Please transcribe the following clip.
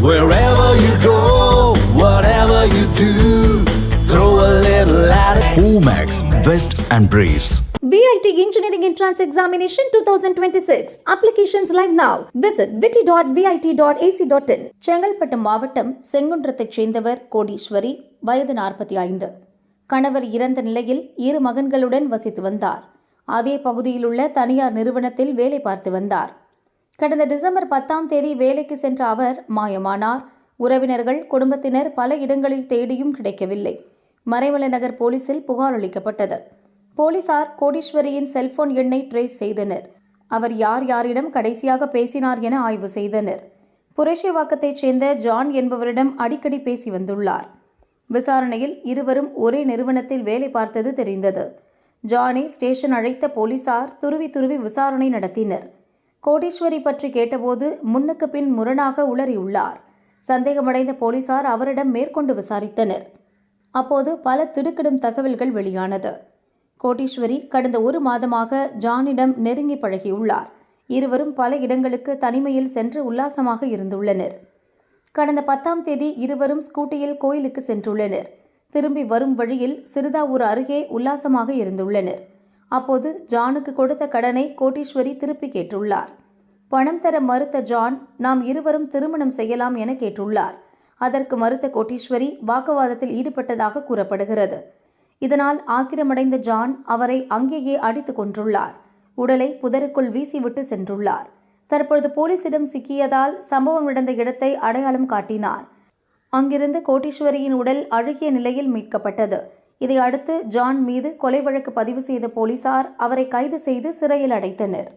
Wherever you go, whatever you do, throw a little at it. Omax, Vest and Briefs. VIT Engineering Entrance Examination 2026. Applications live now. Visit vit.vit.ac.in. Chengalpattu மாவட்டம் செங்குன்றத்தைச் சேர்ந்தவர் கோடீஸ்வரி, வயது 45. கணவர் இறந்த நிலையில் 2 மகன்களுடன் வசித்து வந்தார். அதே பகுதியில் உள்ள தனியார் நிறுவனத்தில் வேலை பார்த்து வந்தார். கடந்த டிசம்பர் 10ஆம் தேதி வேலைக்கு சென்ற அவர் மாயமானார். உறவினர்கள், குடும்பத்தினர் பல இடங்களில் தேடியும் கிடைக்கவில்லை. மறைமலை நகர் போலீசில் புகார் அளிக்கப்பட்டது. போலீசார் கோடீஸ்வரியின் செல்போன் எண்ணை ட்ரேஸ் செய்தனர். அவர் யார் யாரிடம் கடைசியாக பேசினார் என ஆய்வு செய்தனர். புரேஷவாக்கத்தைச் சேர்ந்த ஜான் என்பவரிடம் அடிக்கடி பேசி வந்துள்ளார். விசாரணையில் இருவரும் ஒரே நிறுவனத்தில் வேலை பார்த்தது தெரிந்தது. ஜானை ஸ்டேஷன் அழைத்த போலீசார் துருவி விசாரணை நடத்தினர். கோடீஸ்வரி பற்றி கேட்டபோது முன்னுக்கு பின் முரணாக உளறியுள்ளார். சந்தேகமடைந்த போலீசார் அவரிடம் மேற்கொண்டு விசாரித்தனர். அப்போது பல திடுக்கிடும் தகவல்கள் வெளியானது. கோடீஸ்வரி கடந்த 1 மாதமாக ஜானிடம் நெருங்கி பழகியுள்ளார். இருவரும் பல இடங்களுக்கு தனிமையில் சென்று உல்லாசமாக இருந்துள்ளனர். கடந்த 10ஆம் தேதி இருவரும் ஸ்கூட்டியில் கோயிலுக்கு சென்றுள்ளனர். திரும்பி வரும் வழியில் சிறுதாவூர் அருகே உல்லாசமாக இருந்துள்ளனர். அப்போது ஜானுக்கு கொடுத்த கடனை கோடீஸ்வரி திருப்பி கேட்டுள்ளார். பணம் தர மறுத்த ஜான், நாம் இருவரும் திருமணம் செய்யலாம் என கேட்டுள்ளார். அதற்கு மறுத்த கோடீஸ்வரி வாக்குவாதத்தில் ஈடுபட்டதாக கூறப்படுகிறது. இதனால் ஆத்திரமடைந்த ஜான் அவரை அங்கேயே அடித்து கொன்றுள்ளார். உடலை புதருக்குள் வீசிவிட்டு சென்றுள்ளார். தற்பொழுது போலீசிடம் சிக்கியதால் சம்பவம் நடந்த இடத்தை அடையாளம் காட்டினார். அங்கிருந்து கோடீஸ்வரியின் உடல் அழுகிய நிலையில் மீட்கப்பட்டது. இதையடுத்து ஜான் மீது கொலை வழக்கு பதிவு செய்த போலீசார் அவரை கைது செய்து சிறையில் அடைத்தனர்.